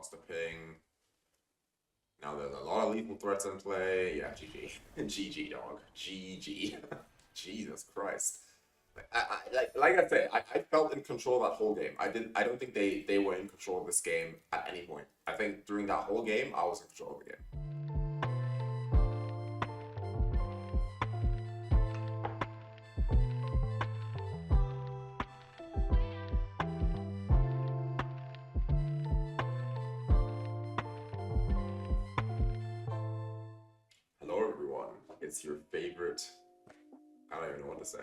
across the ping. Now there's a lot of lethal threats in play. Yeah, GG. GG, dog. GG. Jesus Christ. Like I say, I felt in control of that whole game. I don't think they were in control of this game at any point. I think during that whole game, I was in control of the game. Hello everyone, it's your favorite, I don't even know what to say.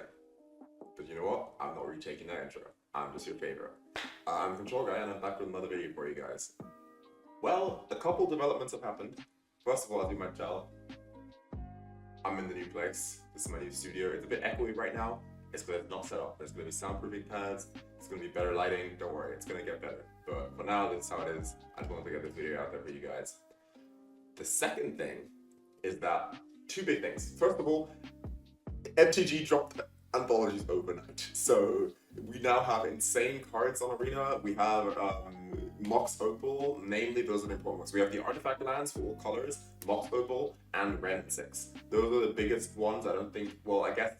But you know what? I'm not retaking that intro. I'm just your favorite. I'm Control Guy and I'm back with another video for you guys. Well, a couple developments have happened. First of all, as you might tell, I'm in the new place. This is my new studio. It's a bit echoey right now. It's because it's not set up. There's going to be soundproofing pads. It's going to be better lighting. Don't worry, it's going to get better. But for now, this is how it is. I just wanted to get this video out there for you guys. The second thing is that two big things. First of all, MTG dropped anthologies overnight, so we now have insane cards on Arena. We have Mox Opal, namely those are the important ones. We have the artifact lands for all colors, Mox Opal, and Wrenn and Six. Those are the biggest ones. I don't think. Well, I guess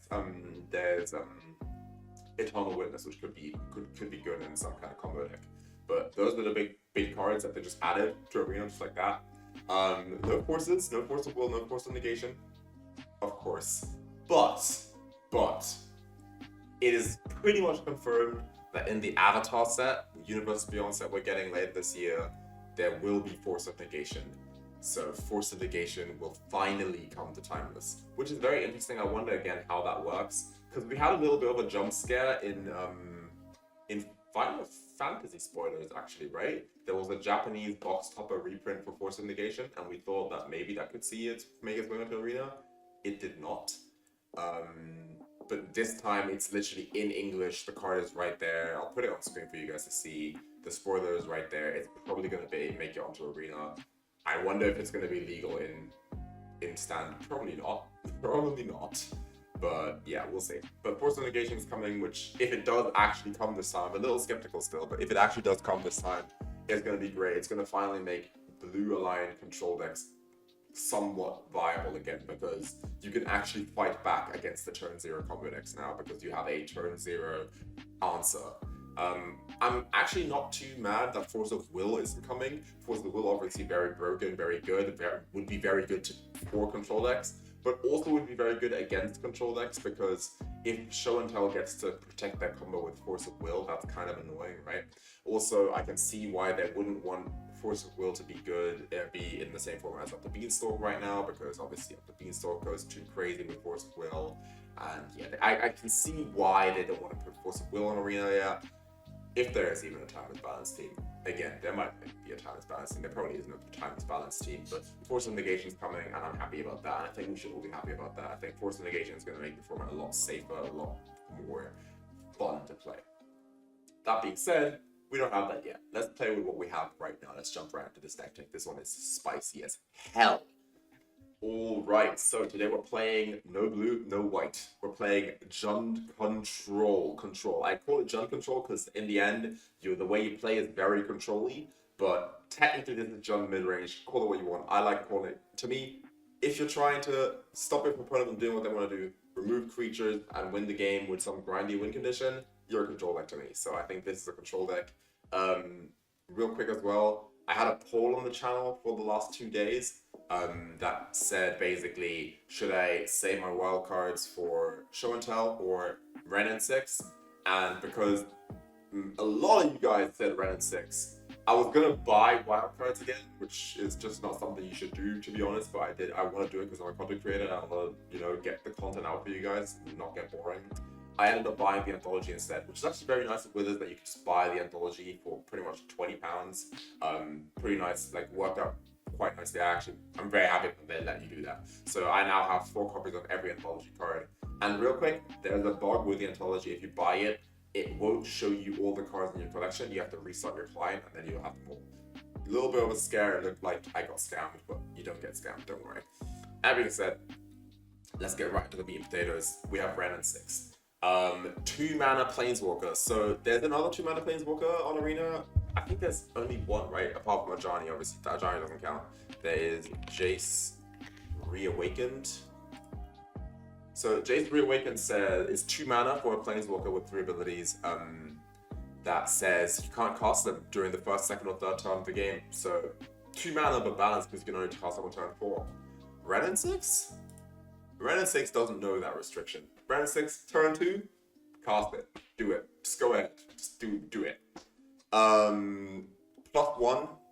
there's Eternal Witness, which could be good in some kind of combo deck. But those are the big cards that they just added to Arena just like that. No forces, no force of will, no force of negation, of course. But it is pretty much confirmed that in the Avatar set, Universe Beyond set we're getting later this year, there will be Force of Negation. So Force of Negation will finally come to Timeless, which is very interesting. I wonder again how that works, because we had a little bit of a jump scare in Final Fantasy spoilers actually, right? There was a Japanese box topper reprint for Force of Negation, and we thought that maybe that could see it make its way into Arena. It did not. But this time it's literally in English. The card is right there. I'll put it on screen for you guys to see. The spoiler is right there. It's probably going to make it onto Arena. I wonder if it's going to be legal in Standard. Probably not. Probably not. But yeah, we'll see. But Force of Negation is coming, which if it does actually come this time, I'm a little skeptical still, but if it actually does come this time, it's going to be great. It's going to finally make blue aligned control decks somewhat viable again, because you can actually fight back against the turn 0 combo decks now because you have a turn 0 answer. I'm actually not too mad that Force of Will isn't coming. Force of Will obviously very broken, very good, would be very good for control decks, but also would be very good against control decks, because if Show and Tell gets to protect that combo with Force of Will, that's kind of annoying, right? Also, I can see why they wouldn't want Force of Will to be good, be in the same format as Up the Beanstalk right now, because obviously Up the Beanstalk goes too crazy with Force of Will, and yeah, I can see why they don't want to put Force of Will on Arena yet. If there is even a Timeless Balance team. Again, there might be a Timeless Balance team. There probably isn't a Timeless Balance team, but Force of Negation is coming, and I'm happy about that. And I think we should all be happy about that. I think Force of Negation is going to make the format a lot safer, a lot more fun to play. That being said, we don't have that yet. Let's play with what we have right now. Let's jump right into this Decktech. This one is spicy as hell. Alright, so today we're playing no blue, no white. We're playing Jund Control. I call it Jund Control because in the end, the way you play is very control-y, but technically this is Jund mid-range. Call it what you want. I like calling it. To me, if you're trying to stop your opponent from doing what they want to do, remove creatures and win the game with some grindy win condition, you're a control deck to me. So I think this is a control deck. Real quick as well, I had a poll on the channel for the last 2 days that said basically, should I save my wildcards for Show and Tell or Wrenn and Six? And because a lot of you guys said Wrenn and Six, I was gonna buy wildcards again, which is just not something you should do, to be honest, but I want to do it because I'm a content creator and I want to, get the content out for you guys and not get boring. I ended up buying the anthology instead, which is actually very nice with it that you can just buy the anthology for pretty much £20. Pretty nice, like worked out quite nicely. I'm very happy that they let you do that. So I now have 4 copies of every anthology card. And real quick, there's a bug with the anthology. If you buy it, it won't show you all the cards in your collection. You have to restart your client and then you'll have them all. A little bit of a scare. It looked like I got scammed, but you don't get scammed, don't worry. That being said, let's get right to the meat and potatoes. We have Wrenn and Six. 2 mana Planeswalker. So there's another 2 mana Planeswalker on Arena. I think there's only one, right? Apart from Ajani, obviously. Ajani doesn't count. There is Jace Reawakened. So Jace Reawakened says it's 2 mana for a Planeswalker with 3 abilities. That says you can't cast them during the first, second, or third turn of the game. So 2 mana but balanced because you can only cast them on turn 4. Wrenn and Six? Wrenn and Six doesn't know that restriction. Wrenn and Six, turn 2, cast it. Do it. Just go ahead. Just do it. +1.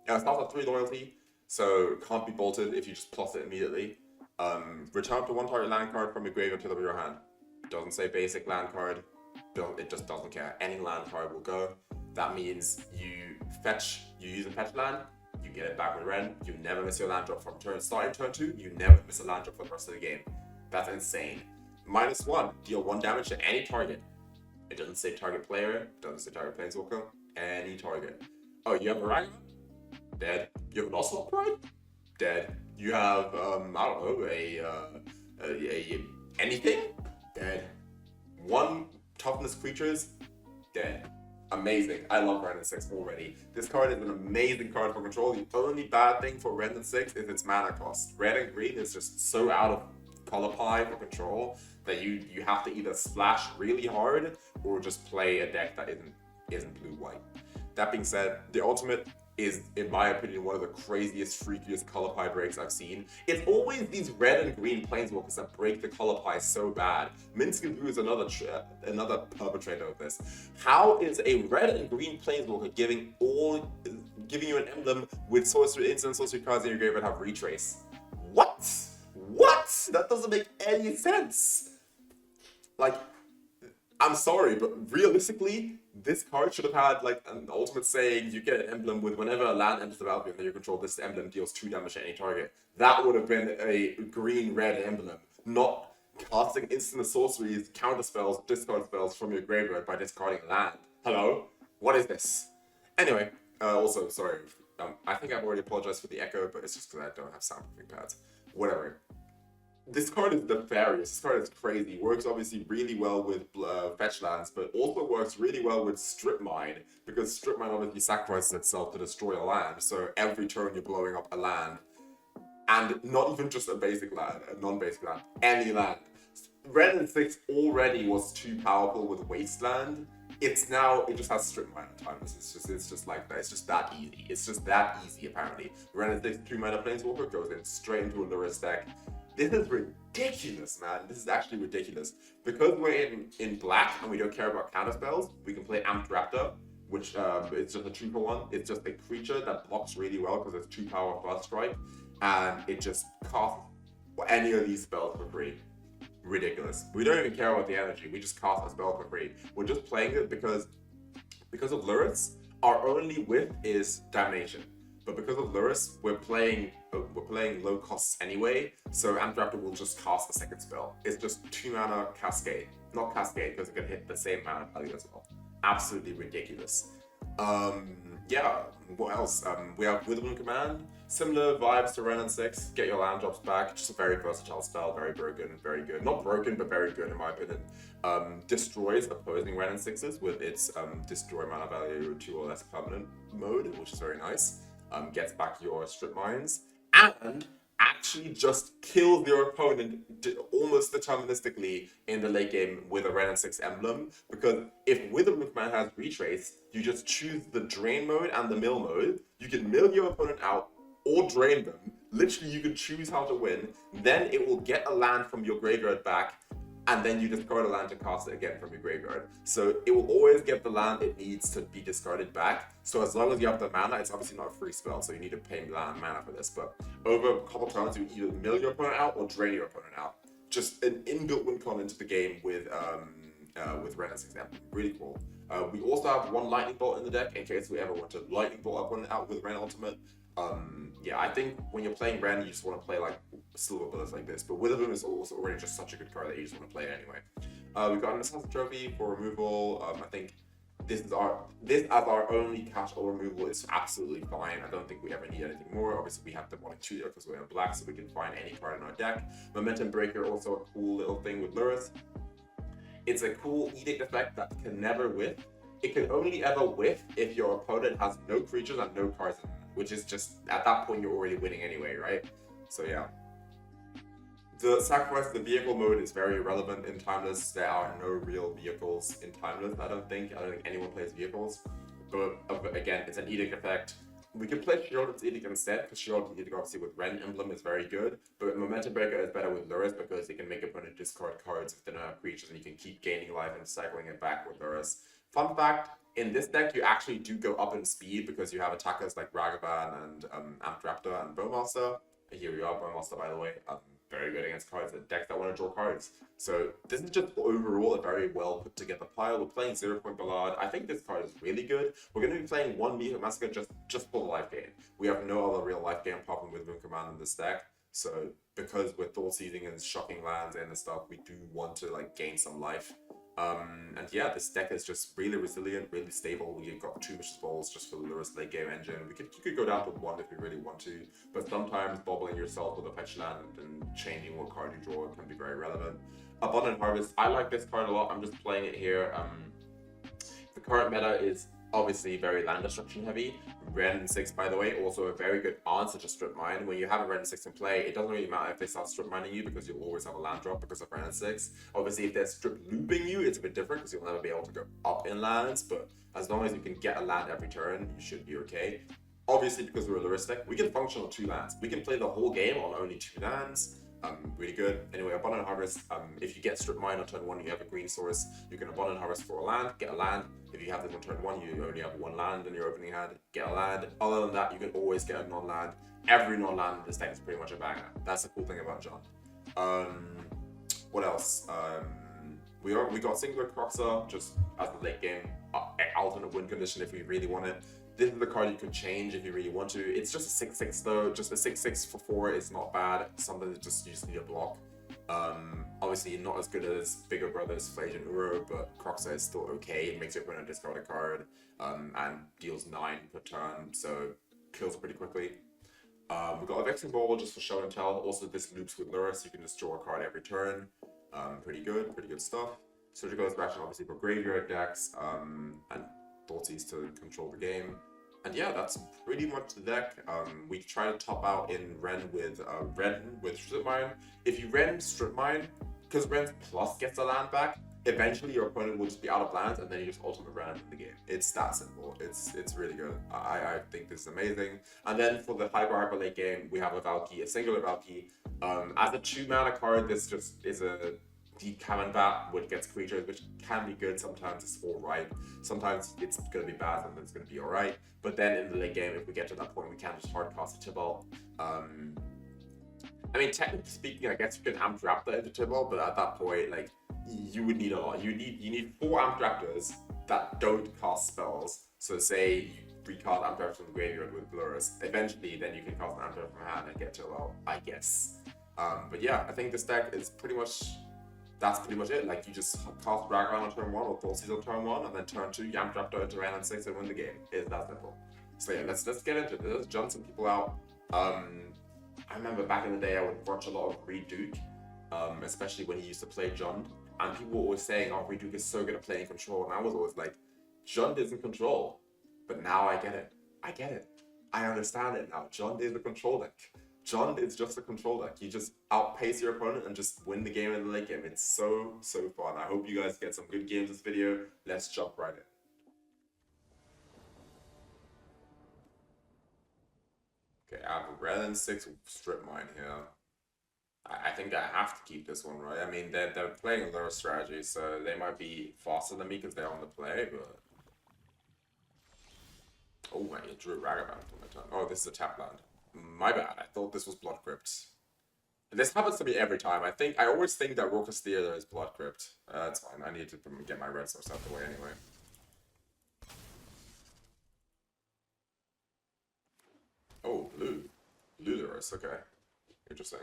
It's not a 3 loyalty, so can't be bolted if you just plus it immediately. Return up to 1 target land card from your graveyard to the top of your hand. Doesn't say basic land card. It just doesn't care. Any land card will go. That means you use a fetch land, you get it back with Wrenn, you never miss your land drop from starting turn 2, you never miss a land drop for the rest of the game. That's insane. -1, deal 1 damage to any target. It doesn't say target player, it doesn't say target planeswalker, any target. Oh, you have a Ragavan? Dead. You have an Oswald Pride? Dead. You have, I don't know, anything? Dead. 1 toughness creatures? Dead. Amazing. I love Wrenn and Six already. This card is an amazing card for control. The only bad thing for Wrenn and Six is its mana cost. Red and green is just so out of color pie for control that you have to either splash really hard or just play a deck that isn't blue-white. That being said, the ultimate is, in my opinion, one of the craziest, freakiest color pie breaks I've seen. It's always these red and green planeswalkers that break the color pie so bad. Minsc and Blue is another perpetrator of this. How is a red and green planeswalker giving you an emblem with instant sorcery cards in your graveyard have retrace? What? That doesn't make any sense. Like, I'm sorry, but realistically, this card should have had like an ultimate saying, you get an emblem with whenever a land enters the battlefield that you control, this emblem deals 2 damage to any target. That would have been a green-red emblem, not casting instant sorceries, counter spells, discard spells from your graveyard by discarding land. Hello? What is this? Anyway, also, sorry, I think I've already apologized for the echo, but it's just because I don't have soundproofing pads. Whatever. This card is nefarious. This card is crazy. Works obviously really well with fetch lands, but also works really well with Strip Mine, because Strip Mine obviously sacrifices itself to destroy a land. So every turn you're blowing up a land, and not even just a basic land, a non-basic land, any land. Wrenn and Six already was too powerful with Wasteland. It just has Strip Mine at times. It's just like that. It's just that easy. It's just that easy apparently. Wrenn and Six 2 mana planeswalker goes in straight into a Lurrus deck. This is ridiculous, man. This is actually ridiculous. Because we're in black and we don't care about counter spells, we can play Amped Raptor, which it's just a 2-for-1. It's just a creature that blocks really well because it's 2 power first strike, and it just casts any of these spells for free. Ridiculous. We don't even care about the energy. We just cast a spell for free. We're just playing it because of Lurrus. Our only whip is Damnation. But because of Lurrus, we're playing low costs anyway, so Amped Raptor will just cast a second spell. It's just 2 mana Cascade. Not Cascade, because it can hit the same mana value as well. Absolutely ridiculous. Yeah, what else? We have Witherbloom Command. Similar vibes to Wrenn and Six. Get your land drops back. Just a very versatile spell. Very broken, very good. Not broken, but very good in my opinion. Destroys opposing Wrenn and Sixes with its destroy mana value 2 or less permanent mode, which is very nice. Gets back your Strip Mines, and actually just kills your opponent almost deterministically in the late game with a Wrenn and Six emblem, because if Witherbloom Command has Retrace, you just choose the Drain mode and the Mill mode. You can mill your opponent out or drain them. Literally, you can choose how to win. Then it will get a land from your graveyard back, and then you discard a land to cast it again from your graveyard. So it will always get the land it needs to be discarded back. So as long as you have the mana, it's obviously not a free spell, so you need to pay mana for this. But over a couple turns, you either mill your opponent out or drain your opponent out. Just an inbuilt win con into the game with Wrenn and Six. Really cool. We also have 1 Lightning Bolt in the deck in case we ever want to Lightning Bolt our opponent out with Wrenn Ultimate. Yeah, I think when you're playing Wrenn, you just want to play like silver bullets like this, but Witherbloom is also already just such a good card that you just want to play it anyway. We've got an Assassin Trophy for removal. I think this as our only catch-all removal is absolutely fine. I don't think we ever need anything more. Obviously, we have Demonic Tutor because we're in black, so we can find any card in our deck. Momentum Breaker, also a cool little thing with Lurrus. It's a cool edict effect that can never whiff. it can only ever whiff if your opponent has no creatures and no cards in hand, which is just, at that point, you're already winning anyway, right? So yeah. The sacrifice of the vehicle mode is very irrelevant in Timeless. There are no real vehicles in Timeless, I don't think. I don't think anyone plays vehicles. But again, it's an edict effect. We could play Shield's Edict instead, because Shield's Edict obviously with Wrenn Emblem is very good. But Momentum Breaker is better with Lurrus because it can make opponent discard cards if they don't have creatures, and you can keep gaining life and cycling it back with Lurrus. Fun fact, in this deck you actually do go up in speed because you have attackers like Ragavan and Amped Raptor and Bowmaster. Here we are, Bowmaster by the way. Very good against cards, decks that want to draw cards. So this is just overall a very well put together pile. We're playing 0-point Ballad. I think this card is really good. We're going to be playing one Meathook Massacre just for the life gain. We have no other real life gain apart from Witherbloom Command in this deck. So because we're Thoughtseizing and shocking lands and stuff, we do want to like gain some life. And yeah, this deck is just really resilient, really stable. We got 2 Wish's Bowls just for the Lurrus late game engine. You could go down to 1 if you really want to, but sometimes bobbling yourself with a fetch land and changing what card you draw can be very relevant. Abundant Harvest, I like this card a lot. I'm just playing it here. The current meta is obviously very land destruction heavy. Wrenn and Six, by the way, also a very good answer to Strip Mine. When you have a Wrenn and Six in play, it doesn't really matter if they start strip mining you because you'll always have a land drop because of Wrenn and Six. Obviously, if they're strip looping you, it's a bit different because you'll never be able to go up in lands, but as long as you can get a land every turn, you should be okay. Obviously, because we're a Lurrus deck, we can function on 2 lands. We can play the whole game on only 2 lands. Really good. Anyway, Abundant Harvest, if you get Strip Mine on turn 1, you have a green source, you can Abundant Harvest for a land, get a land. If you have this on turn 1, you only have 1 land in your opening hand, get a land. Other than that, you can always get a non-land. Every non-land in this deck is pretty much a banger. That's the cool thing about John. What else? We got singular Kroxa just as a late game alternate win condition if we really want it. This is the card you can change if you really want to. It's just a 6/6 though. Just a 6/6 for 4 is not bad. Something that you just need a block. Obviously not as good as bigger brothers Flage and Uro, but Kroxa is still okay. It makes your opponent discard a card and deals 9 per turn, so kills pretty quickly. We've got a Vexing Bauble just for show and tell. Also, this loops with Lurrus. You can just draw a card every turn. Pretty good stuff. Surgical Extraction obviously for graveyard decks, and Thoughtseize to control the game. And yeah, that's pretty much the deck. We try to top out in Wrenn with Strip Mine. If you Wrenn Strip Mine, because Wrenn's plus gets a land back, eventually your opponent will just be out of lands and then you just ultimate Wrenn in the game. It's that simple. It's really good. I think this is amazing. And then for the hyper late game, we have a Valki, a singular Valki. As a 2-mana card, this just is a deep Cannon Bat, which gets creatures, which can be good. Sometimes it's alright. Sometimes it's going to be bad, and it's going to be alright. But then in the late game, if we get to that point, we can just hard cast a Tibalt. I mean, technically speaking, I guess you can Amped Raptor into Tibalt, but at that point, like, you would need a lot. You need 4 Amped Raptors that don't cast spells. So say you recast Amped Raptor from the graveyard with Lurrus. Eventually, then you can cast an Amped Raptor from hand and get Tibalt, I guess. But yeah, I think this deck is pretty much... That's pretty much it. Like, you just cast Ragavan on turn 1 or Thoughtseize on turn 1, and then turn 2, you Amped Raptor into Wrenn and Six and win the game. It's that simple. So yeah, let's get into it. Let's jump some people out. I remember back in the day I would watch a lot of Reed Duke, especially when he used to play Jund, and people were always saying, oh, Reed Duke is so good at playing control, and I was always like, Jund isn't control. But now I get it. I understand it now. Jund is a control deck. Jund is just a control deck. You just outpace your opponent and just win the game in the late game. It's so fun. I hope you guys get some good games this video. Let's jump right in. Okay, I have Wrenn and Six Strip Mine here. I think I have to keep this one, right? I mean, they're playing Lurrus strategy, so they might be faster than me because they're on the play, but... Oh, man, you drew Ragavan for my turn. Oh, this is a tap land. My bad, I thought this was Blood Crypt. This happens to me every time. I always think that Rocus Theater is Blood Crypt. That's fine, I need to get my red source out of the way anyway. Oh, blue. Blue Lurrus, okay. Interesting.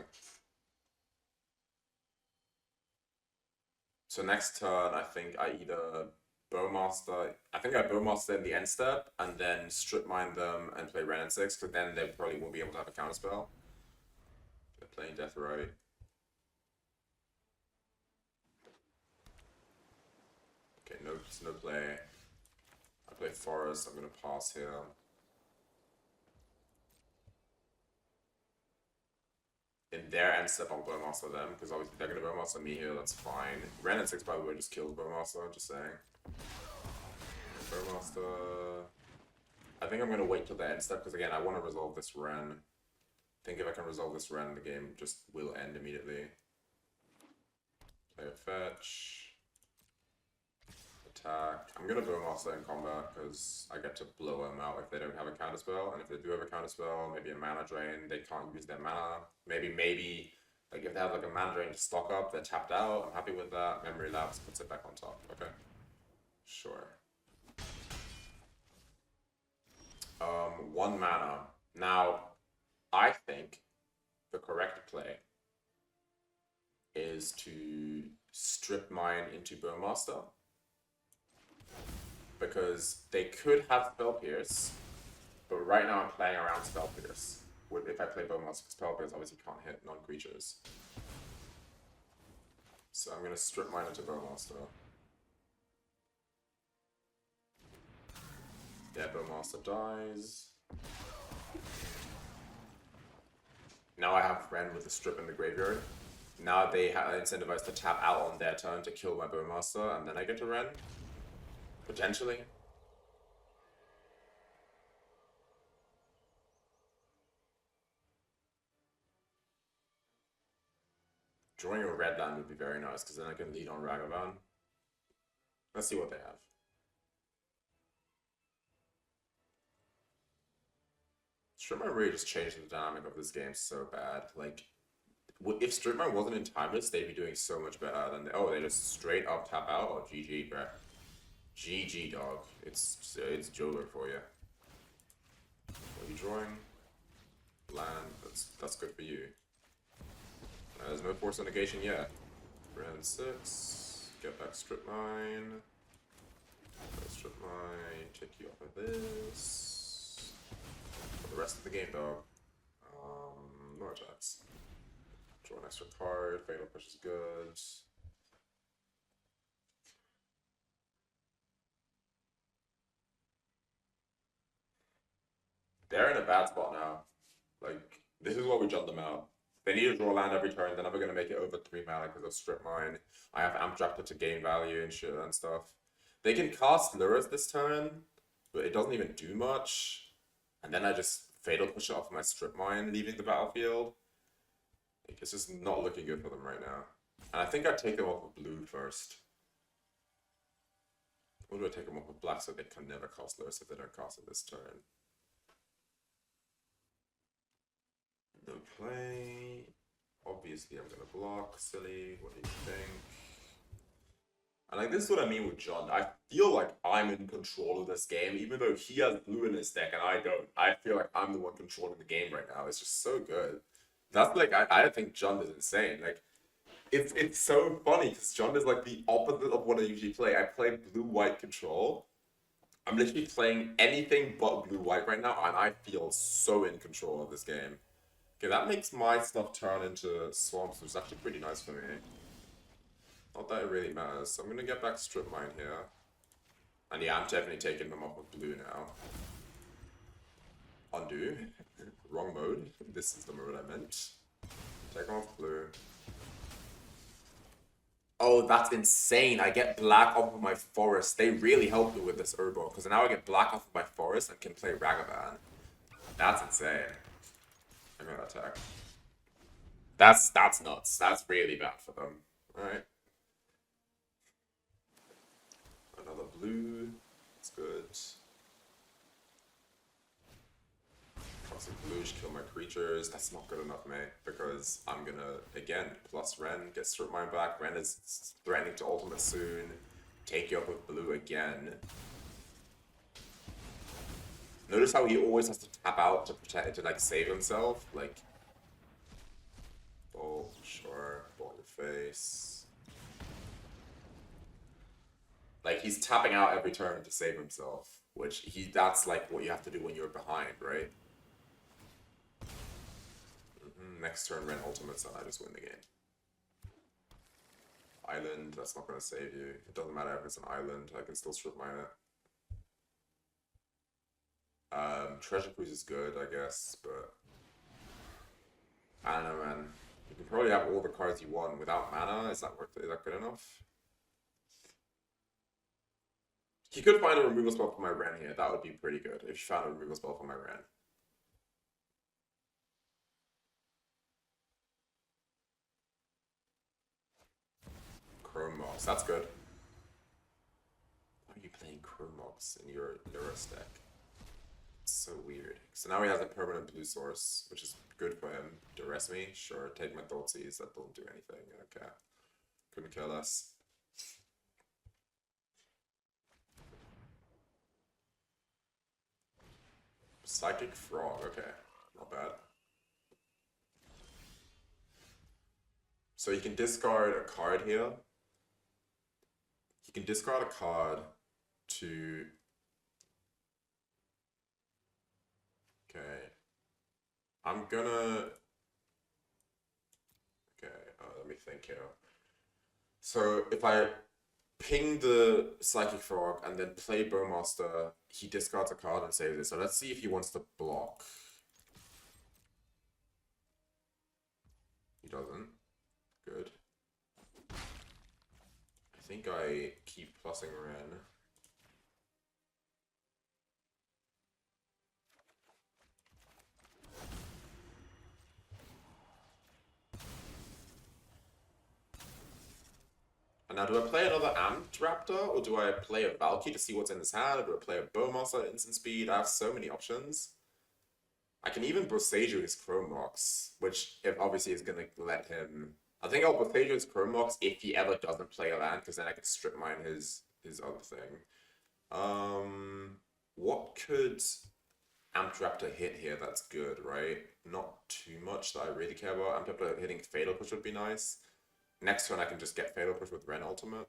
So next turn, I think I either Bowmaster, I think I Bowmaster in the end step, and then Strip Mine them and play Wrenn and Six, because then they probably won't be able to have a counterspell. They're playing Death Ray. Okay, no play. play Forest, I'm gonna pass here. In their end step, I'll Bowmaster them, because obviously they're gonna Bowmaster me here, that's fine. Wrenn and Six, by the way, just kills Bowmaster, just saying. Bowmaster. I think I'm gonna wait till the end step, because again, I want to resolve this Wrenn. I think if I can resolve this Wrenn, the game just will end immediately. Play a fetch. Attack. I'm gonna Bowmaster in combat because I get to blow them out if they don't have a counterspell, and if they do have a counterspell, maybe a mana drain, they can't use their mana. Maybe like if they have like a mana drain to stock up, they're tapped out. I'm happy with that. Memory lapse puts it back on top. Okay, sure. 1 mana. Now, I think the correct play is to strip mine into Bowmaster. Because they could have Spell Pierce, but right now I'm playing around Spell Pierce. If I play Bowmaster, Spell Pierce obviously can't hit non-creatures. So I'm going to strip mine into Bowmaster. Yeah, Bowmaster dies. Now I have Wrenn with the strip in the graveyard. Now they have incentivized to tap out on their turn to kill my Bowmaster, and then I get to Wrenn. Potentially. Drawing a red land would be very nice, because then I can lead on Ragavan. Let's see what they have. Stripmine really just changed the dynamic of this game so bad. Like, if Stripmine wasn't in Timeless, they'd be doing so much better than they just straight up tap out. Oh, GG, bruh. GG, dog. It's Joler for you. What are you drawing? Land. That's good for you. There's no force of negation yet. Wrenn and Six. Get back strip mine. Strip mine. Take you off of this. For the rest of the game, dog. No attacks. Draw an extra card. Fatal Push is good. They're in a bad spot now. Like, this is what we jumped them out. They need to draw land every turn. They're never going to make it over 3 mana because of strip mine. I have Amped Raptor to gain value and shit and stuff. They can cast Lurrus this turn, but it doesn't even do much. And then I just Fatal Push it off my strip mine, leaving the battlefield. Like, it's just not looking good for them right now. And I think I'd take them off of blue first. Or do I take them off of black so they can never cast Lurrus if they don't cast it this turn? No play. Obviously, I'm gonna block. Silly. What do you think? And like, this is what I mean with John. I feel like I'm in control of this game, even though he has blue in his deck and I don't. I feel like I'm the one controlling the game right now. It's just so good. That's like, I think John is insane. Like, it's so funny because John is like the opposite of what I usually play. I play blue-white control. I'm literally playing anything but blue-white right now, and I feel so in control of this game. Okay, that makes my stuff turn into swamps, which is actually pretty nice for me. Not that it really matters. So I'm gonna get back strip mine here. And yeah, I'm definitely taking them off with blue now. Undo. Wrong mode. This is the mode I meant. Take them off blue. Oh, that's insane. I get black off of my forest. They really helped me with this Urbo, because now I get black off of my forest and can play Ragavan. That's insane. I'm gonna attack. That's nuts. That's really bad for them. Alright. Another blue. That's good. Crossing blue should kill my creatures. That's not good enough, mate. Because I'm gonna, again, plus Wrenn, get strip mine back. Wrenn is threatening to ultimate soon. Take you up with blue again. Notice how he always has to tap out to protect, to like save himself. Like, oh, sure, ball your face. Like, he's tapping out every turn to save himself, which that's like what you have to do when you're behind, right? Next turn, Wrenn ultimates, and I just win the game. Island, that's not gonna save you. It doesn't matter if it's an island, I can still strip mine it. Treasure Cruise is good, I guess, but I don't know, man. You can probably have all the cards you want without mana. Is that good enough? He could find a removal spell for my Wrenn here. That would be pretty good if you found a removal spell for my Wrenn. Chrome Mox, that's good. Why are you playing Chrome Mox in your Lurrus deck? It's so weird. So now he has a permanent blue source, which is good for him. Duress me? Sure, take my Thoughtseize, that doesn't do anything. Okay. Couldn't care less. Psychic Frog, okay. Not bad. So you can discard a card here. You can discard a card to... Okay. I'm gonna... Okay, let me think here. So if I ping the Psychic Frog and then play Bowmaster, he discards a card and saves it. So let's see if he wants to block. He doesn't. Good. I think I keep plussing Wrenn. And now, do I play another Amped Raptor, or do I play a Valki to see what's in his hand, or do I play a Bowmaster at instant speed? I have so many options. I can even Boseiju his Chrome Mox, which if obviously is gonna let him. I think I'll Boseiju his Chrome Mox if he ever doesn't play a land, because then I can strip mine his other thing. What could Amped Raptor hit here that's good, right? Not too much that I really care about. Amped Raptor hitting Fatal Push would be nice. Next turn I can just get Fatal Push with Wrenn Ultimate.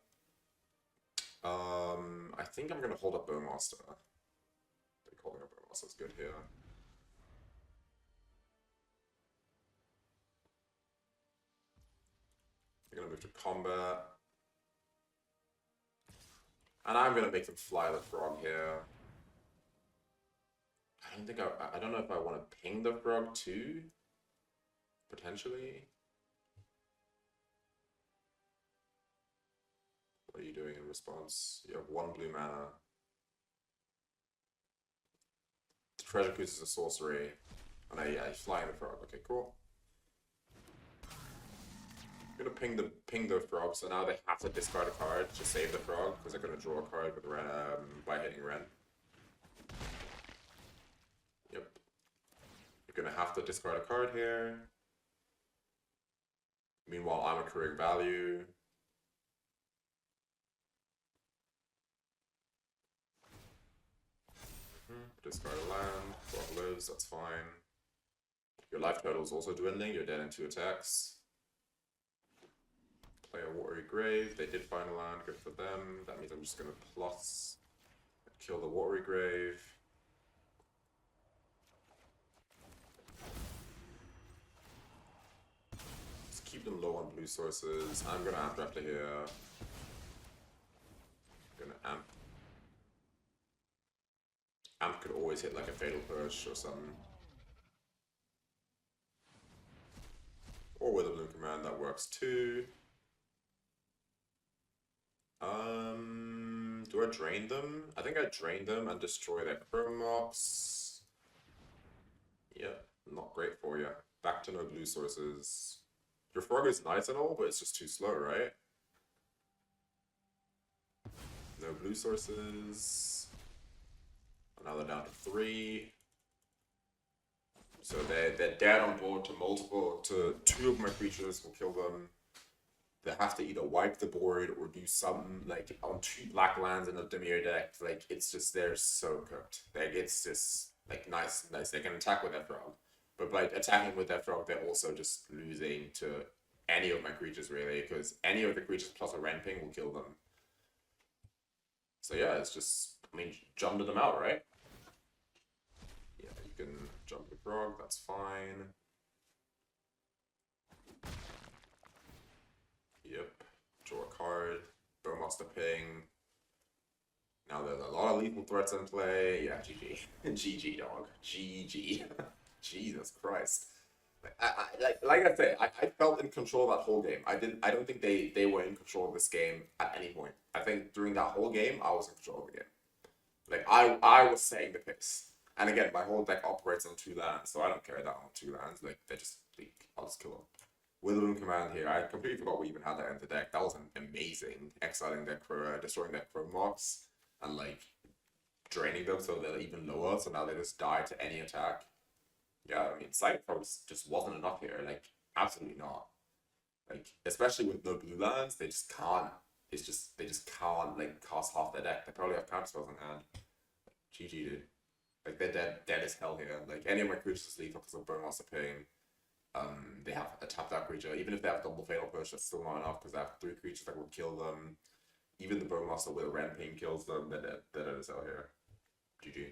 I think I'm gonna hold up Bowmaster. I think holding up Bowmaster is good here. I'm gonna move to combat. And I'm gonna make them fly the frog here. I don't know if I want to ping the frog too. Potentially. What are you doing in response? You have 1 blue mana. The Treasure Cruise is a sorcery. Oh no, yeah, he's flying the frog. Okay, cool. I'm gonna ping the frog, so now they have to discard a card to save the frog, because they're gonna draw a card with Wrenn by hitting Wrenn. Yep. You're gonna have to discard a card here. Meanwhile, I'm accruing value. Discard a land, frog lives, that's fine. Your life total is also dwindling, you're dead in 2 attacks. Play a Watery Grave, they did find a land, good for them. That means I'm just gonna plus, kill the Watery Grave. Just keep them low on blue sources. I'm gonna Amped Raptor here. Gonna Amp could always hit like a Fatal Push or something. Or Witherbloom Command, that works too. Do I drain them? I think I drain them and destroy their Chrome Mox. Yeah, not great for you. Back to no blue sources. Your frog is nice and all, but it's just too slow, right? No blue sources. Now they're down to 3. So they're dead on board to 2 of my creatures will kill them. They have to either wipe the board or do something like on 2 black lands in the Dimir deck. Like it's just they're so cooked. Like it's just like nice. They can attack with that frog, but by attacking with that frog, they're also just losing to any of my creatures really, because any of the creatures plus a Wrenn ping will kill them. So yeah, it's just jump to them out, right? Yeah, you can jump the frog. That's fine. Yep. Draw a card. Bowmaster ping. Now there's a lot of lethal threats in play. Yeah, GG. GG, dog. GG. Jesus Christ. Like I said, I felt in control of that whole game. I don't think they were in control of this game at any point. I think during that whole game, I was in control of the game. Like I was setting the pace. And again, my whole deck operates on 2 lands, so I don't care that on 2 lands. Like I'll just kill them. Witherbloom Command here. I completely forgot we even had that in the deck. That was amazing. Exiling their destroying their Crow Marks and like draining them so they're even lower. So now they just die to any attack. Yeah, I mean, Side Crows just wasn't enough here. Like, absolutely not. Like, especially with no blue lands, they just can't. They just can't like cast half their deck. They probably have counter spells in hand. GG, dude. Like they're dead as hell here. Like any of my creatures is lethal because of Bowmaster Pain. They have a tapped out creature. Even if they have double fatal push, that's still not enough because they have 3 creatures that will kill them. Even the Bowmaster with a Wrenn Pain kills them. They're dead as hell here. GG.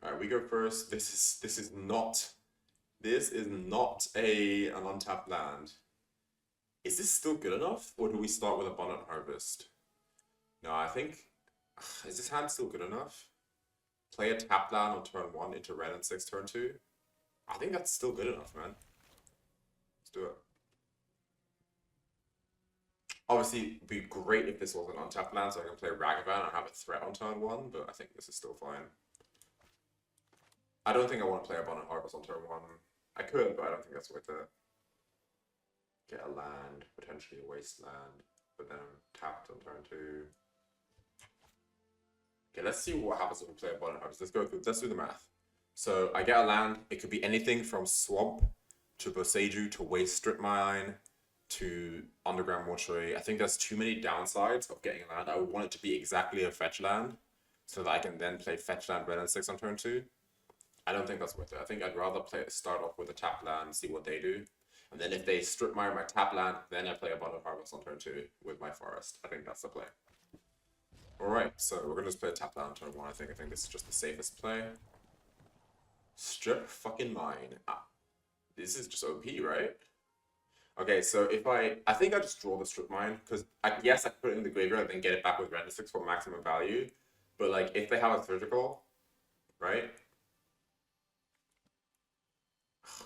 Alright, we go first. This is not an untapped land. Is this still good enough, or do we start with Abundant Harvest? No, I think is this hand still good enough? Play a tap land on turn 1 into Wrenn and Six turn 2. I think that's still good enough, man. Let's do it. Obviously, it'd be great if this was an untapped land, so I can play Ragavan and have a threat on turn 1, but I think this is still fine. I don't think I want to play Abundant Harvest on turn 1. I could, but I don't think that's worth it. Get a land, potentially a wasteland, but then I'm tapped on turn 2. Okay, let's see what happens if we play Abundant Harvest. Let's do the math. So I get a land. It could be anything from Swamp to Boseiju to Waste Strip Mine to Underground Mortuary. I think there's too many downsides of getting a land. I would want it to be exactly a fetch land so that I can then play fetch land Wrenn and Six on turn 2. I don't think that's worth it. I think I'd rather start off with a tap land, see what they do. And then if they strip my tap land, then I play Abundant Harvest on turn 2 with my forest. I think that's the play. Alright, so we're going to just play a tap land on turn 1, I think. I think this is just the safest play. Strip fucking mine. Ah, this is just OP, right? Okay, so if I think I just draw the strip mine, because yes, I can put it in the graveyard and then get it back with Wrenn and Six for maximum value. But like, if they have a surgical, right?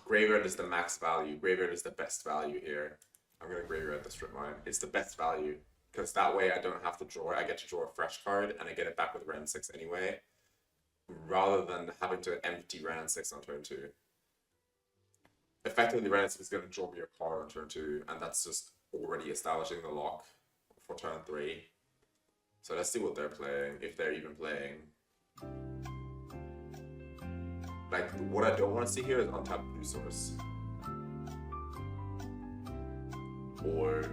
Graveyard is the max value. Graveyard is the best value here. I'm going to graveyard the strip mine. It's the best value. Because that way I don't have to draw it. I get to draw a fresh card and I get it back with Wrenn and Six anyway. Rather than having to empty Wrenn and Six on turn 2. Effectively, Wrenn and Six is going to draw me a card on turn 2. And that's just already establishing the lock for turn 3. So let's see what they're playing. If they're even playing. Like, what I don't want to see here is untapped blue source. Or,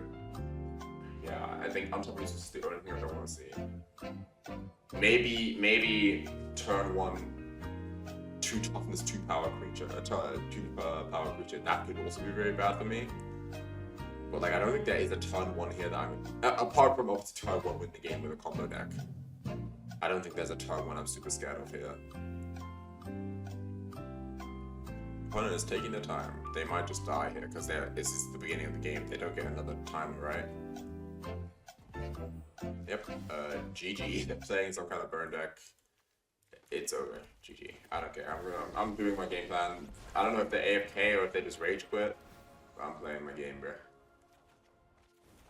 yeah, I think untapped blue source is the only thing I don't want to see. Maybe turn 1, 2 toughness, 2 power creature, 2 power creature. That could also be very bad for me. But like, I don't think there is a turn 1 here that I'm, apart from obviously turn 1 win the game with a combo deck. I don't think there's a turn 1 I'm super scared of here. Opponent is taking their time. They might just die here because this is the beginning of the game. They don't get another time, right? Yep. GG. They're playing some kind of burn deck. It's over. GG. I don't care. I'm doing my game plan. I don't know if they're AFK or if they just rage quit. But I'm playing my game, bro.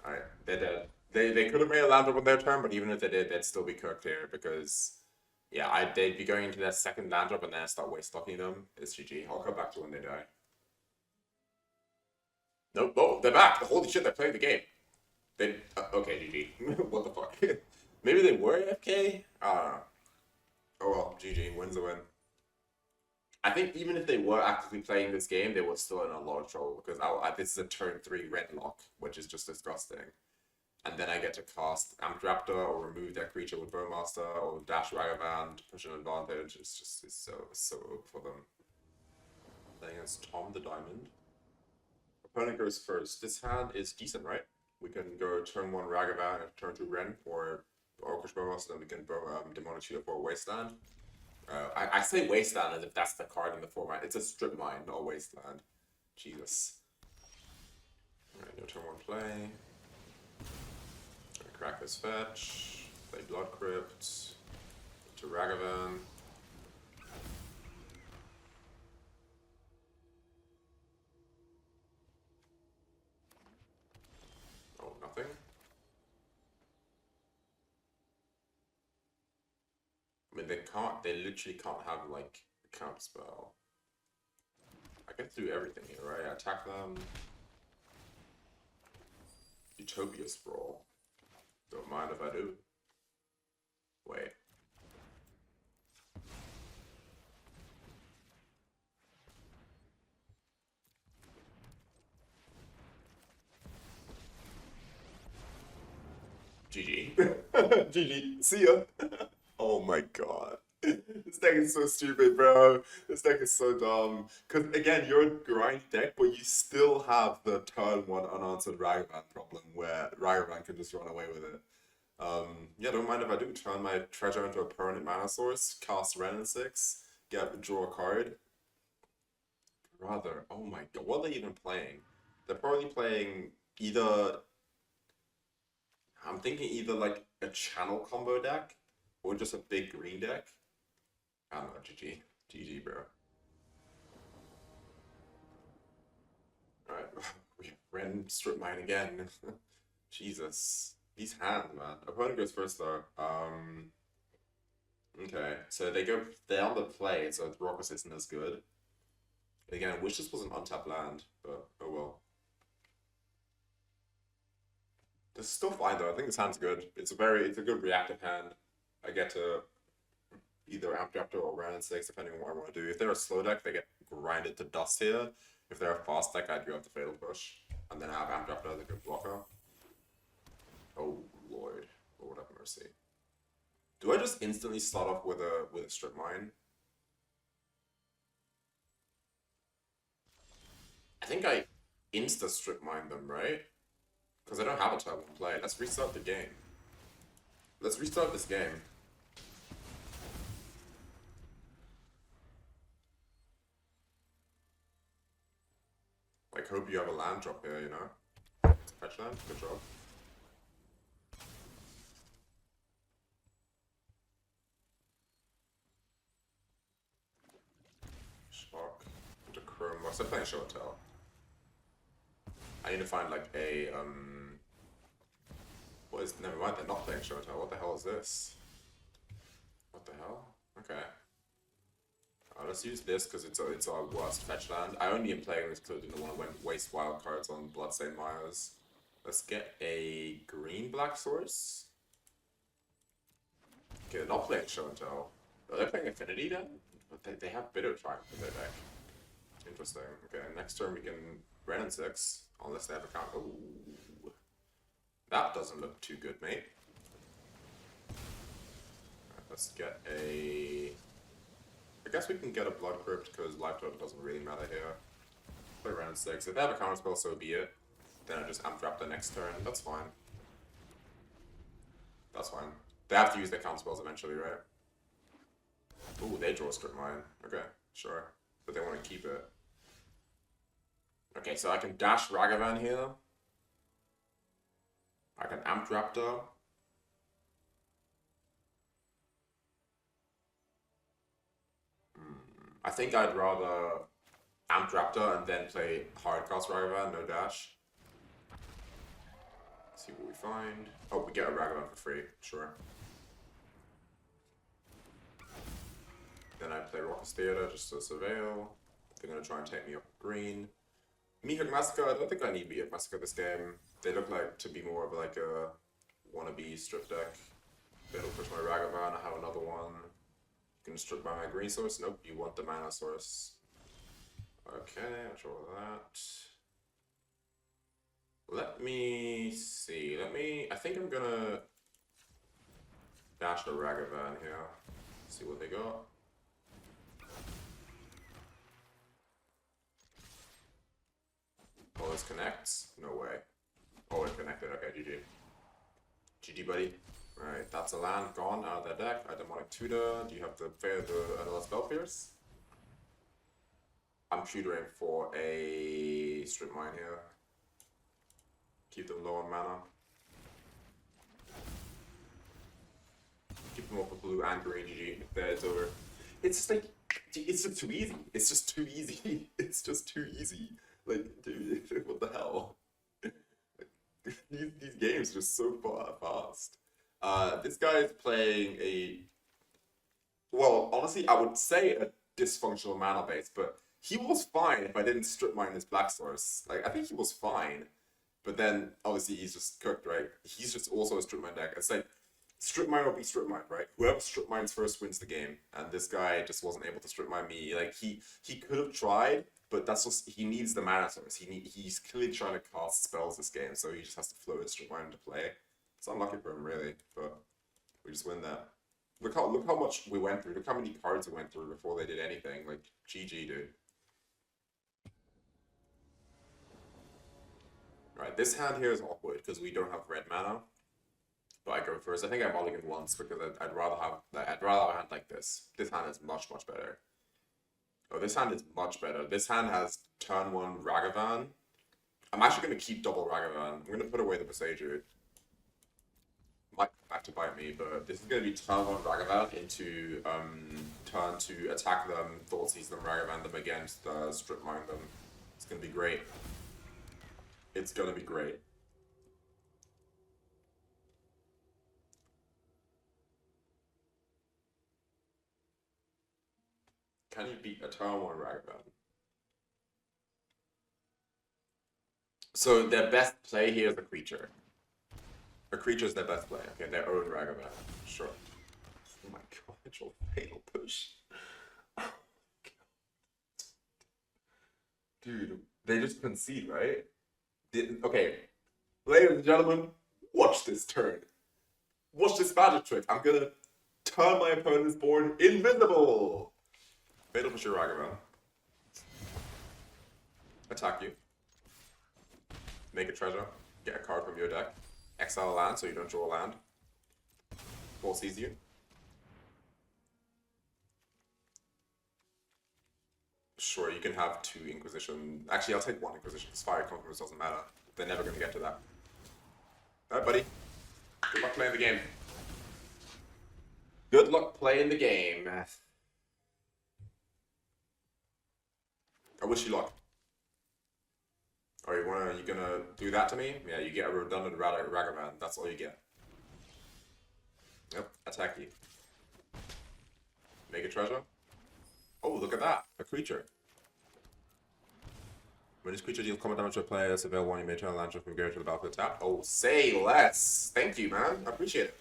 Alright, they're dead. They could have made a land up on their turn, but even if they did, they'd still be cooked here because. Yeah, they'd be going into their second land drop and then I start waste stocking them. It's GG. I'll come back to when they die. Nope. Oh, they're back. Holy shit, they're playing the game. They okay, GG. What the fuck? Maybe they were AFK? I don't know. Oh well, GG. Win's a win. I think even if they were actively playing this game, they were still in a lot of trouble because this is a turn 3 red lock, which is just disgusting. And then I get to cast Amped Raptor or remove that creature with Bowmaster or dash Ragavan to push an advantage. It's so OP for them. Playing as Tom the Diamond. Opponent goes first. This hand is decent, right? We can go turn 1 Ragavan and turn 2 Wrenn for Orcish Bowmasters, then we can Demonic Tutor for a Wasteland. I say Wasteland as if that's the card in the format. It's a strip mine, not a Wasteland. Jesus. Alright, no turn 1 play. Crack this fetch. Play Blood Crypt. To Ragavan. Oh, nothing. I mean, they literally can't have, like, a counter spell. I get to do everything here, right? I attack them. Utopia Sprawl. Don't mind if I do. Wait. GG. GG. See ya. Oh my god. This deck is so stupid, bro. This deck is so dumb. Because, again, you're a grind deck, but you still have the turn 1 unanswered Ragavan problem where Ragavan can just run away with it. Yeah, don't mind if I do. Turn my treasure into a permanent mana source, cast Wrenn and Six, draw a card. Brother, oh my god, what are they even playing? They're probably playing either... I'm thinking either like a channel combo deck or just a big green deck. I don't know, GG. GG, bro. Alright, we have Wrenn strip mine again. Jesus. These hands, man. Opponent goes first though. Okay, so they're on the play, so Rockus isn't as good. Again, I wish this was an untapped land, but oh well. This is still fine though. I think this hand's good. It's a good reactive hand. I get to either Amped Raptor or Wrenn and Six, depending on what I want to do. If they're a slow deck, they get grinded to dust here. If they're a fast deck, I'd go up the Fatal Push. And then have Amped Raptor as a good blocker. Oh lord. Lord have mercy. Do I just instantly start off with a strip mine? I think I insta strip mine them, right? Because I don't have a turn 1 play. Let's restart the game. Let's restart this game. Like, hope you have a land drop here, you know? Fetch land? Good job. Shock. Into Chrome. What's I playing Show and Tell? I need to find like a never mind, they're not playing Show and Tell. What the hell is this? What the hell? Okay. Let's use this because it's our worst fetch land. I only am playing this because I didn't want to waste wild cards on Bloodstained Myers. Let's get a green-black source. Okay, they're not playing Show and Tell. Are they playing Affinity then? But they have Bitter Triumph in their deck. Interesting. Okay, next turn we can Wrenn and Six, unless they have a count. Ooh. That doesn't look too good, mate. Right, let's get a... I guess we can get a Blood Crypt because Life Total doesn't really matter here. Play Wrenn and Six. If they have a counter spell, so be it. Then I just Amped Raptor next turn. That's fine. That's fine. They have to use their counter spells eventually, right? Ooh, they draw a strip mine. Okay, sure. But they want to keep it. Okay, so I can dash Ragavan here. I can Amped Raptor. I think I'd rather Amped Raptor and then play Hardcast Ragavan, no dash. Let's see what we find. Oh, we get a Ragavan for free, sure. Then I play Raucous Theater just to surveil. They're gonna try and take me up green. Meathook Massacre, I don't think I need Meathook Massacre this game. They look like to be more of like a wannabe strip deck. It'll push my Ragavan, I have another one. You can strip by my green source. Nope, you want the mana source. Okay, I'll draw that. Let me see. I think I'm gonna dash the Ragavan here. See what they got. Oh, this connects? No way. Oh, it connected. Okay, GG. GG, buddy. Alright, that's a land gone out of their deck. A Demonic Tutor. Do you have the another Spell Pierce? I'm tutoring for a strip mine here. Keep them low on mana. keep them up with blue and green, GG. There, it's over. It's just like, it's just too easy. It's just too easy. It's just too easy. Like, dude, what the hell? These games are just so fast. This guy is playing a, well, honestly, I would say a dysfunctional mana base, but he was fine if I didn't strip mine his black source. Like, I think he was fine, but then obviously he's just cooked, right? He's just also a strip mine deck. It's like strip mine or be strip mine, right? Whoever strip mines first wins the game, and this guy just wasn't able to strip mine me. Like he could have tried, but that's just, he needs the mana source. He's clearly trying to cast spells this game, so he just has to float his strip mine into play. It's unlucky for him, really, but we just win that. Look how much we went through. Look how many cards we went through before they did anything. Like, GG, dude. Right, this hand here is awkward because we don't have red mana. But I go first. I think I mulligan once because I'd rather have a hand like this. This hand is much better. Oh, this hand is much better. This hand has turn 1 Ragavan. I'm actually going to keep double Ragavan. I'm going to put away the Besieger. Might come back to bite me, but this is going to be turn 1 Ragavan into turn 2 attack them, Thoughtseize them, Ragavan them against, strip mine them. It's going to be great. It's going to be great. Can you beat a turn 1 Ragavan? So their best play here is a creature. A creature is their best play. Okay, their own Ragavan. Sure. Oh my god, your fatal push. Oh my god. Dude, they just concede, right? Okay, ladies and gentlemen, watch this turn. Watch this magic trick. I'm gonna turn my opponent's board invisible. Fatal push your Ragavan. Attack you. Make a treasure. Get a card from your deck. Exile a land so you don't draw a land. Thoughtseize you. Sure, you can have 2 Inquisition. Actually, I'll take 1 Inquisition because Fire Conquerors doesn't matter. They're never going to get to that. Alright, buddy. Good luck playing the game. Good luck playing the game. I wish you luck. Oh, you gonna do that to me? Yeah, you get a redundant Ragavan. That's all you get. Yep, attack you. Make a treasure. Oh, look at that. A creature. When this creature deals combat damage to a player, that's available one, you may turn a land from go to the battlefield tap. Oh, say less. Thank you, man. I appreciate it.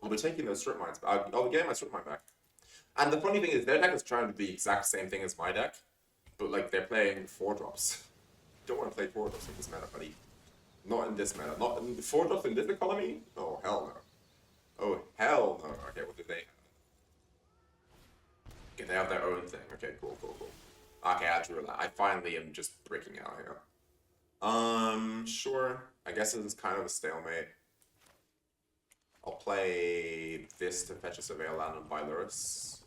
I'll be taking those strip mines. I'll be getting my strip mine back. And the funny thing is, their deck is trying to do the exact same thing as my deck, but like they're playing 4-drops. Don't want to play 4-drops in this meta, buddy. Not in this meta. Not in 4-drops in this economy? Oh, hell no. Oh, hell no. Okay, what did they have? Okay, they have their own thing. Okay, cool. Okay, I drew a lot. I finally am just breaking out here. Sure. I guess this is kind of a stalemate. I'll play this to fetch a Surveil land and buy Lurrus.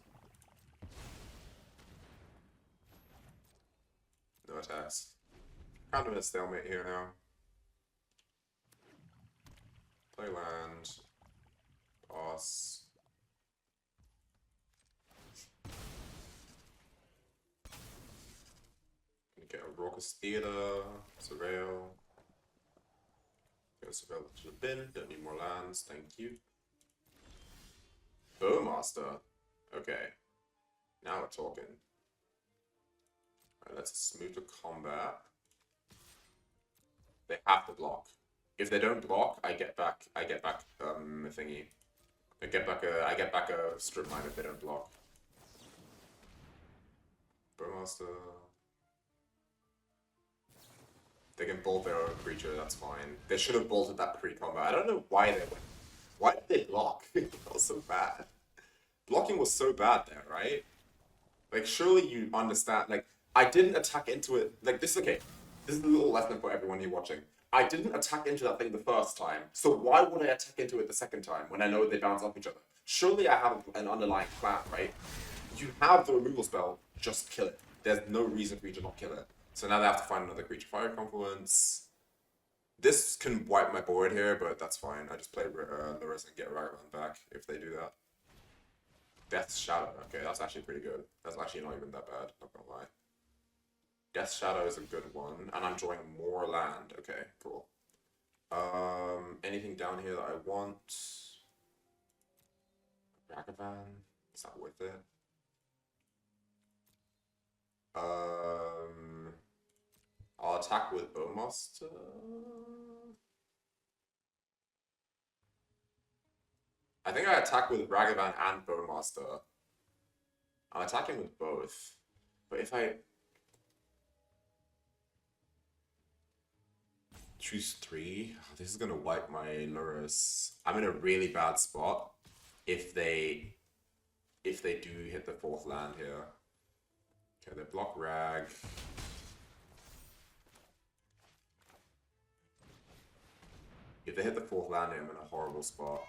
No attacks. Kind of in a stalemate here now. Play land. Pass. Gonna get a Raucous Theater. Surveil. Go Surveil to the bin. Don't need more lands. Thank you. Bowmaster. Okay. Now we're talking. Alright, let's smooth the combat. They have to block. If they don't block, I get back a thingy. I get back a strip mine if they don't block. Bowmaster. They can bolt their own creature, that's fine. They should have bolted that pre-combat. I don't know why they went. Why did they block? That was so bad. Blocking was so bad there, right? Like, surely you understand. Like, I didn't attack into it. Like, this is okay. This is a little lesson for everyone here watching. I didn't attack into that thing the first time, so why would I attack into it the second time when I know they bounce off each other? Surely I have an underlying plan, right? You have the removal spell, just kill it. There's no reason for you to not kill it. So now they have to find another creature. Fire Confluence. This can wipe my board here, but that's fine. I just play Lurrus and get Ragavan back if they do that. Death Shadow. Okay, that's actually pretty good. That's actually not even that bad, not gonna lie. Death Shadow is a good one, and I'm drawing more land. Okay, cool. Anything down here that I want? Ragavan? Is that worth it? I'll attack with Bowmaster. I think I attack with Ragavan and Bowmaster. I'm attacking with both. But if I choose 3, this is gonna wipe my Lurrus. I'm in a really bad spot if they do hit the 4th land here. Okay, they block Rag. If they hit the 4th land, I'm in a horrible spot.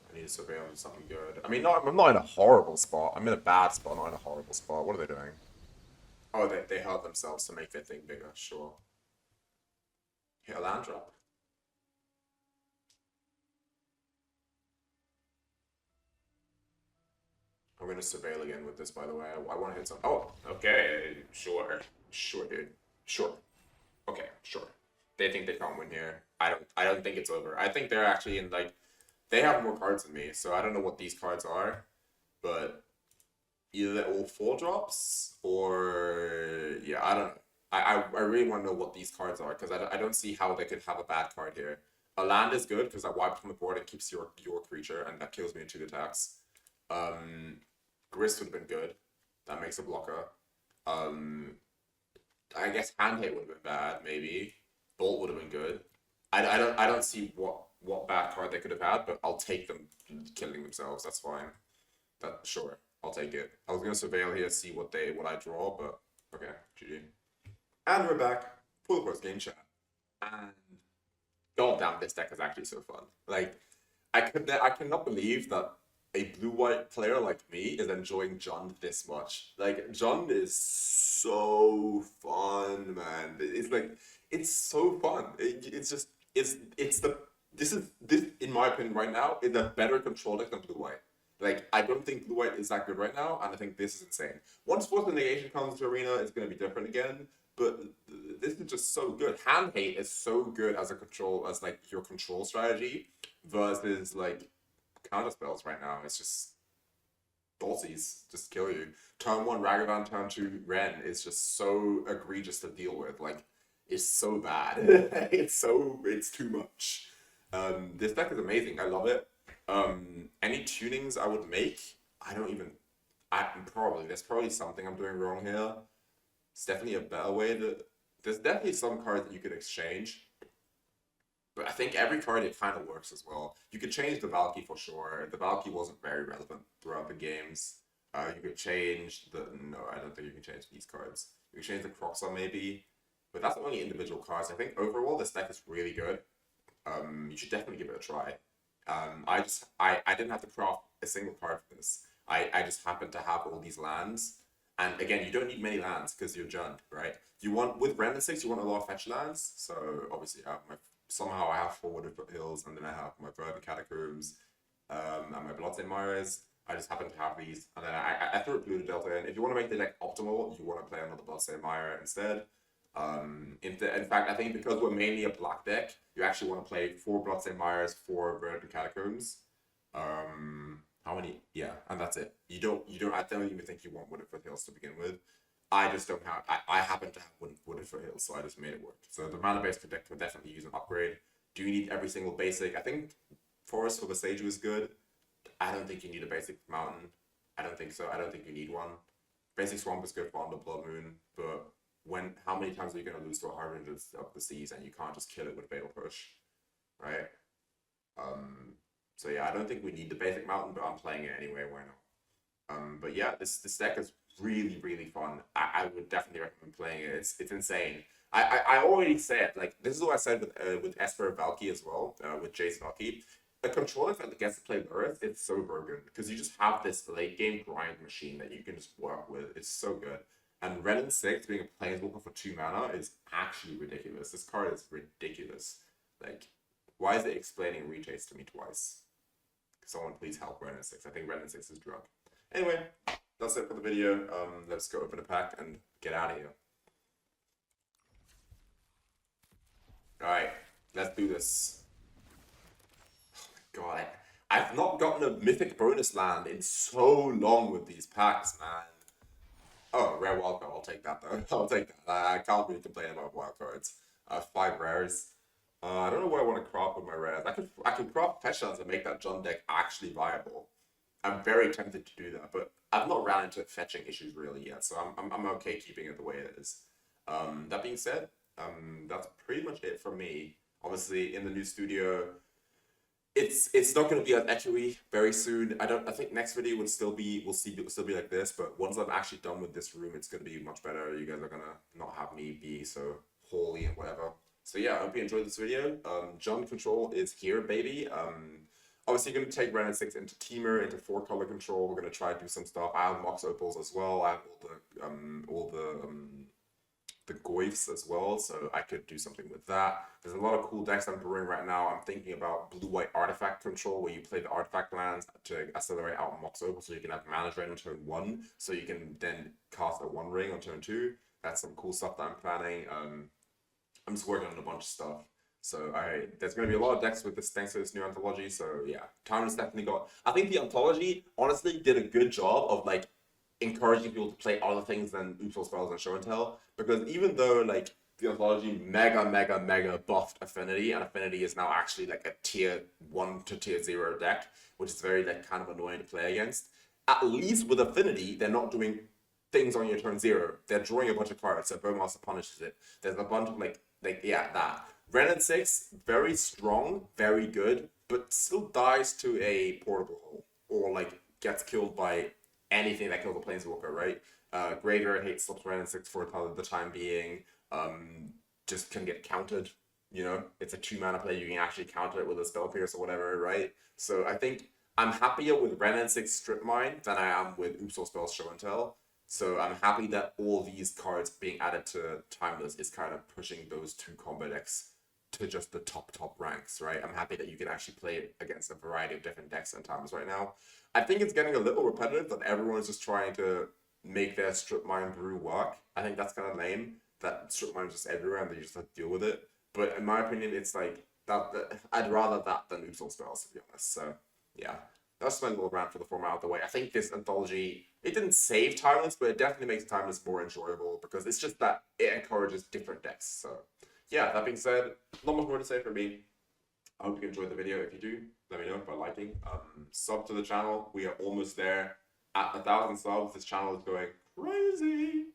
I need to surveil on something good. I mean, I'm not in a horrible spot. I'm in a bad spot, not in a horrible spot. What are they doing? Oh, they held themselves to make their thing bigger, sure. Hit a land drop. I'm gonna surveil again with this, by the way. I want to hit some. Oh, okay, sure, dude, sure. Okay, sure. They think they can't win here. I don't think it's over. I think they're actually in like, they have more cards than me, so I don't know what these cards are, but either they're all 4-drops or yeah, I don't know. I really want to know what these cards are because I don't see how they could have a bad card here. A land is good because that wipes from the board and keeps your creature, and that kills me in 2 attacks. Grist would have been good. That makes a blocker. I guess Hand Hit would have been bad, maybe. Bolt would have been good. I don't see what bad card they could have had, but I'll take them killing themselves. That's fine. Sure, I'll take it. I was gonna surveil here, see what I draw, but okay, GG. And we're back for the Postgame Chat. And goddamn, this deck is actually so fun. Like, I cannot believe that a blue-white player like me is enjoying Jund this much. Like, Jund is so fun, man. It's like, it's so fun. This in my opinion right now is a better control deck than blue-white. Like, I don't think blue-white is that good right now, and I think this is insane. Once Force Negation comes to Arena, it's going to be different again, but this is just so good. Hand Hate is so good as like your control strategy versus like counter spells right now. It's just Thoughtseize, just kill you. Turn 1 Ragavan, turn 2 Wrenn is just so egregious to deal with. Like, it's so bad. It's too much. This deck is amazing. I love it. Any tunings I would make, there's probably something I'm doing wrong here. It's definitely a better way there's definitely some cards that you could exchange. But I think every card, it kind of works as well. You could change the Valki for sure. The Valki wasn't very relevant throughout the games. You could change no, I don't think you can change these cards. You can change the Kroxa maybe. But that's only individual cards. I think overall this deck is really good. You should definitely give it a try. I didn't have to craft a single card for this. I just happened to have all these lands. And again, you don't need many lands because you're Jund, right? With Wrenn and Six, you want a lot of fetch lands. So obviously somehow I have 4 Wooded Foothills, and then I have my Verdant Catacombs, and my Bloodstained Mires. I just happen to have these, and then I threw a Blue Delta in. If you want to make the deck optimal, you want to play another Bloodstained Mire instead. In fact, I think because we're mainly a black deck, you actually want to play 4 Bloodstained Mires, 4 Verdant Catacombs. How many? Yeah, and that's it. I don't even think you want Wooded Foothills to begin with. I just don't have. I happen to have Wooded Foothills, so I just made it work. So the mana base deck would definitely use an upgrade. Do you need every single basic? I think Forest for the Seiju is good. I don't think you need a basic Mountain. I don't think so. I don't think you need one. Basic Swamp is good for Under Blood Moon, but how many times are you going to lose to a Harbinger of the Seas and you can't just kill it with Fatal Push, right? So yeah, I don't think we need the basic Mountain, but I'm playing it anyway. Why not? But yeah, this deck is really, really fun. I would definitely recommend playing it. It's insane. I already said, like, this is what I said with Esper Valki as well, with Jace Valki. A controller that gets to play Lurrus, it's so broken because you just have this late game grind machine that you can just work with. It's so good. And Wrenn and Six being a Planeswalker for 2 mana is actually ridiculous. This card is ridiculous. Like, why is it explaining retaste to me twice? Someone please help Wrenn and Six. I think Wrenn and Six is drunk. Anyway, that's it for the video. Let's go open a pack and get out of here. Alright, let's do this. Oh my god, I've not gotten a mythic bonus land in so long with these packs, man. Oh, rare wildcard, I'll take that though. I'll take that. I can't really complain about wildcards. 5 rares. I don't know what I want to craft with my rares. I could craft fetchlands and make that John deck actually viable. I'm very tempted to do that, but I've not ran into fetching issues really yet, so I'm okay keeping it the way it is. That being said, that's pretty much it from me. Obviously, in the new studio, it's not going to be as echoey very soon. I think next video will still be like this, but once I'm actually done with this room, it's going to be much better. You guys are going to not have me be so holy and whatever. So yeah, I hope you enjoyed this video. John Control is here, baby. Obviously, going to take Wrenn and Six into Teamer, into 4-color control. We're going to try to do some stuff. I have Mox Opals as well. I have all the Goyfs as well, so I could do something with that. There's a lot of cool decks I'm brewing right now. I'm thinking about blue-white artifact control, where you play the artifact lands to accelerate out Mox Opal, so you can have mana drain on turn 1, so you can then cast a 1 ring on turn 2. That's some cool stuff that I'm planning. I'm just working on a bunch of stuff. So there's going to be a lot of decks with this thanks to this new anthology. So yeah, Timeless definitely got. I think the anthology honestly did a good job of like encouraging people to play other things than Oops All Spells and Show and Tell. Because even though like the anthology mega buffed Affinity, and Affinity is now actually like a tier 1 to tier 0 deck, which is very like kind of annoying to play against. At least with Affinity, they're not doing things on your turn 0. They're drawing a bunch of cards, so Bowmaster punishes it. There's a bunch of like that. Wrenn and Six, very strong, very good, but still dies to a portable hole, or like gets killed by anything that kills a planeswalker, right? Graveyard Hate stops Wrenn and Six for the time being. Just can get countered, you know? It's a 2-mana play, you can actually counter it with a Spell Pierce or whatever, right? So I think I'm happier with Wrenn and Six Strip Mine than I am with Oops All Spells Show and Tell. So I'm happy that all these cards being added to Timeless is kind of pushing those 2 combo decks to just the top ranks, right? I'm happy that you can actually play it against a variety of different decks and Timeless right now. I think it's getting a little repetitive that everyone's just trying to make their Strip Mine brew work. I think that's kind of lame, that Strip Mine is just everywhere and they just have to deal with it. But in my opinion, it's like, I'd rather that than Oops All Spells, to be honest. So yeah, that's my little rant for the format out of the way. I think this anthology, it didn't save Timeless, but it definitely makes Timeless more enjoyable because it's just that it encourages different decks. So yeah, that being said, not much more to say from me. I hope you enjoyed the video. If you do, let me know by liking. Sub to the channel. We are almost there at 1,000 subs. This channel is going crazy.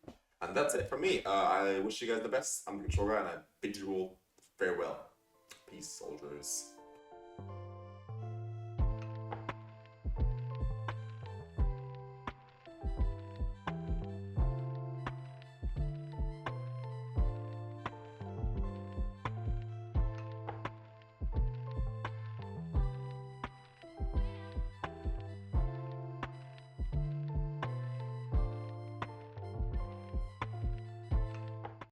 And that's it from me. I wish you guys the best. I'm the Control Guy, and I bid you all farewell. Peace, soldiers.